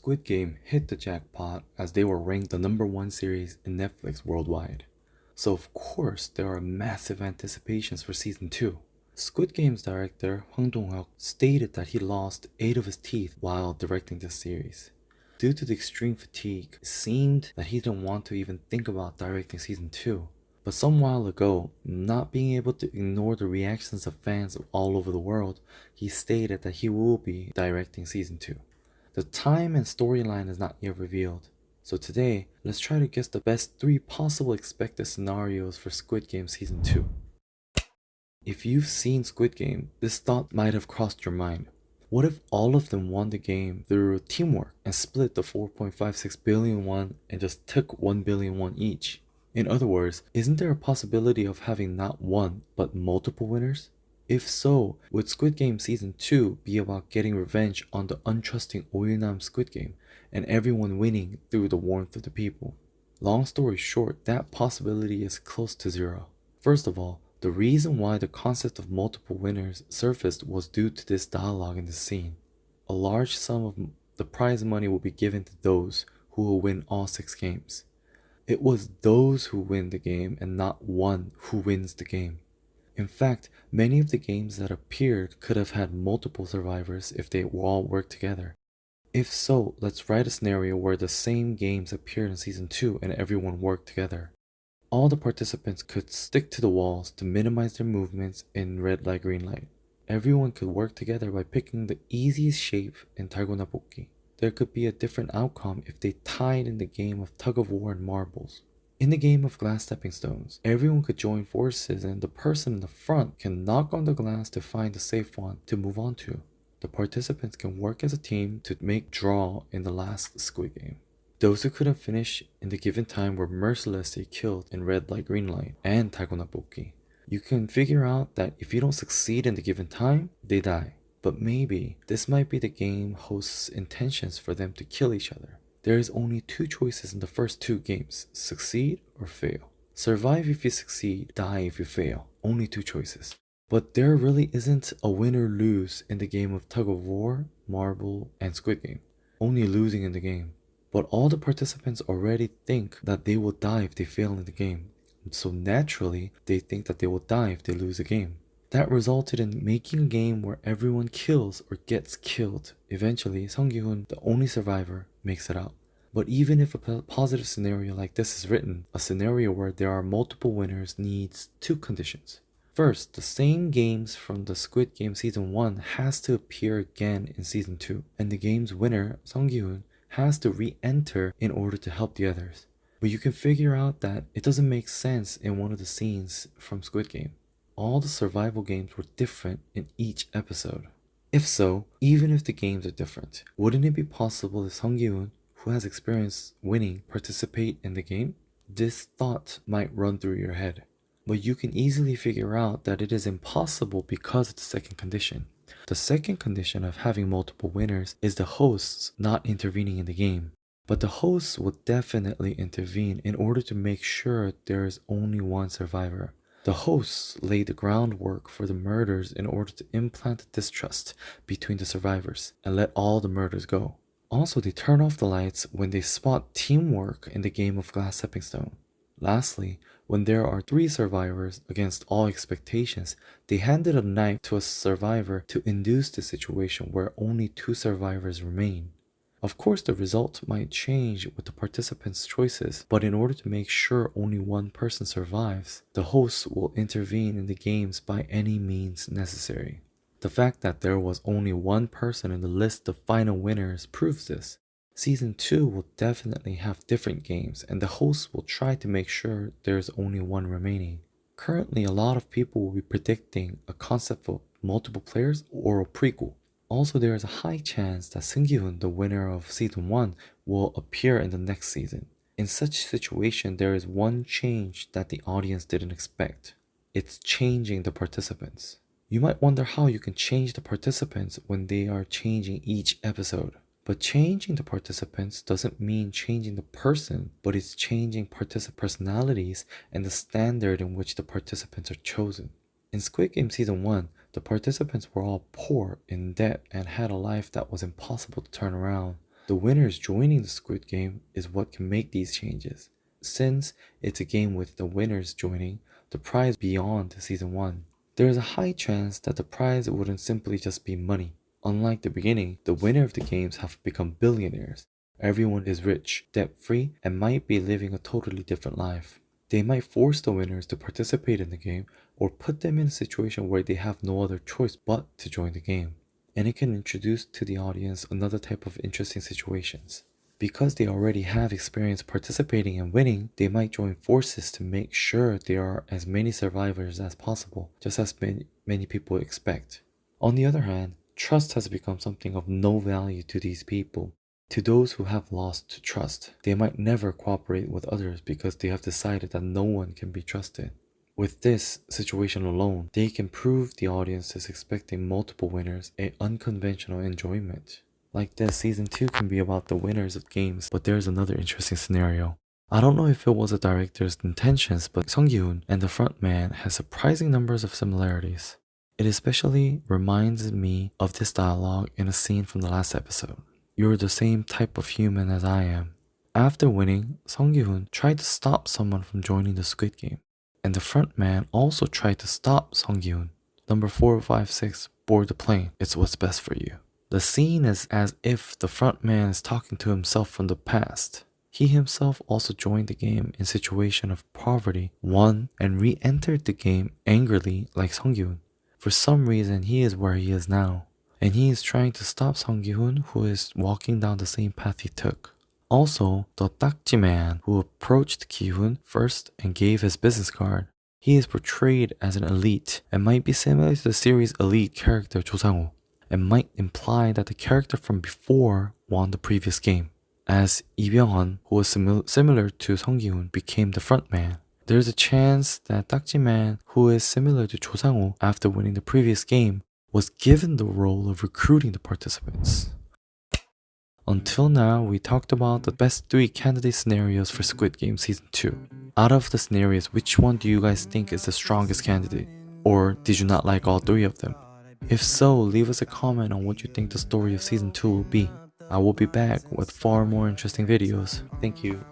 Squid Game hit the jackpot as they were ranked the #1 series in Netflix worldwide. So of course there are massive anticipations for season 2. Squid Game's director Hwang Dong-hyuk stated that he lost 8 of his teeth while directing this series. Due to the extreme fatigue, it seemed that he didn't want to even think about directing season 2. But some while ago, not being able to ignore the reactions of fans all over the world, he stated that he will be directing season 2. The time and storyline is not yet revealed. So today, let's try to guess the best 3 possible expected scenarios for Squid Game Season 2. If you've seen Squid Game, this thought might have crossed your mind. What if all of them won the game through teamwork and split the 4.56 billion won and just took 1 billion won each? In other words, isn't there a possibility of having not one, but multiple winners? If so, would Squid Game Season 2 be about getting revenge on the untrusting Oilnam Squid Game and everyone winning through the warmth of the people? Long story short, that possibility is close to zero. First of all, the reason why the concept of multiple winners surfaced was due to this dialogue in the scene. A large sum of the prize money will be given to those who will win all 6 games. It was those who win the game and not one who wins the game. In fact, many of the games that appeared could have had multiple survivors if they all worked together. If so, let's write a scenario where the same games appeared in Season 2 and everyone worked together. All the participants could stick to the walls to minimize their movements in red light, green light. Everyone could work together by picking the easiest shape in 달고나 There could be a different outcome if they tied in the game of tug of war and marbles. In the game of glass stepping stones, everyone could join forces and the person in the front can knock on the glass to find the safe one to move on to. The participants can work as a team to make draw in the last Squid Game. Those who couldn't finish in the given time were mercilessly killed in red light, green light, and 달고나 You can figure out that if you don't succeed in the given time, they die. But maybe this might be the game host's intentions for them to kill each other. There is only 2 choices in the first 2 games, succeed or fail. Survive if you succeed, die if you fail. Only 2 choices. But there really isn't a win or lose in the game of tug of war, marble, and Squid Game. Only losing in the game. But all the participants already think that they will die if they fail in the game. So naturally, they think that they will die if they lose a game. That resulted in making a game where everyone kills or gets killed. Eventually, Sung Gi-hun, the only survivor, makes it out. But even if a positive scenario like this is written, a scenario where there are multiple winners needs 2 conditions. First, the same games from the Squid Game Season 1 has to appear again in Season 2, and the game's winner, Sung Gi-hun, has to re-enter in order to help the others. But you can figure out that it doesn't make sense in one of the scenes from Squid Game. All the survival games were different in each episode. If so, even if the games are different, wouldn't it be possible if Sung Gi-hun, who has experience winning, participate in the game? This thought might run through your head, but you can easily figure out that it is impossible because of the second condition. The second condition of having multiple winners is the hosts not intervening in the game. But the hosts will definitely intervene in order to make sure there is only one survivor. The hosts lay the groundwork for the murders in order to implant distrust between the survivors and let all the murders go. Also, they turn off the lights when they spot teamwork in the game of glass stepping stone. Lastly, when there are 3 survivors against all expectations, they handed a knife to a survivor to induce the situation where only 2 survivors remain. Of course, the result might change with the participants' choices, but in order to make sure only one person survives, the hosts will intervene in the games by any means necessary. The fact that there was only one person in the list of final winners proves this. Season 2 will definitely have different games, and the hosts will try to make sure there's only one remaining. Currently, a lot of people will be predicting a concept of multiple players or a prequel. Also, there is a high chance that Sung Gi-hun, the winner of Season 1, will appear in the next season. In such situation, there is one change that the audience didn't expect. It's changing the participants. You might wonder how you can change the participants when they are changing each episode. But changing the participants doesn't mean changing the person, but it's changing participant personalities and the standard in which the participants are chosen. In Squid Game Season 1, the participants were all poor, in debt, and had a life that was impossible to turn around. The winners joining the Squid Game is what can make these changes. Since it's a game with the winners joining, the prize beyond Season 1. There is a high chance that the prize wouldn't simply just be money. Unlike the beginning, the winner of the games have become billionaires. Everyone is rich, debt-free, and might be living a totally different life. They might force the winners to participate in the game or put them in a situation where they have no other choice but to join the game. And it can introduce to the audience another type of interesting situations. Because they already have experience participating and winning, they might join forces to make sure there are as many survivors as possible, just as many people expect. On the other hand, trust has become something of no value to these people. To those who have lost trust, they might never cooperate with others because they have decided that no one can be trusted. With this situation alone, they can prove the audience is expecting multiple winners an unconventional enjoyment. Like this, Season 2 can be about the winners of games, but there's another interesting scenario. I don't know if it was the director's intentions, but Song Gi-hoon and the frontman has surprising numbers of similarities. It especially reminds me of this dialogue in a scene from the last episode. "You're the same type of human as I am." After winning, Song Gi-hoon tried to stop someone from joining the Squid Game, and the frontman also tried to stop Song Gi-hoon. Number 456, board the plane. It's what's best for you. The scene is as if the frontman is talking to himself from the past. He himself also joined the game in situation of poverty, won, and re-entered the game angrily like Song Gi-hoon. For some reason, he is where he is now, and he is trying to stop Song Gi-hoon, who is walking down the same path he took. Also, the 딱지 man who approached Ki-hoon first and gave his business card. He is portrayed as an elite and might be similar to the series' elite character Jo Sang-woo, and might imply that the character from before won the previous game. As Lee Byung-hun, who was similar to Song Gi-hoon, became the frontman. There's a chance that 딱지 man, who is similar to Jo Sang-woo after winning the previous game, was given the role of recruiting the participants. Until now, we talked about the best 3 candidate scenarios for Squid Game Season 2. Out of the scenarios, which one do you guys think is the strongest candidate? Or did you not like all 3 of them? If so, leave us a comment on what you think the story of Season 2 will be. I will be back with far more interesting videos. Thank you.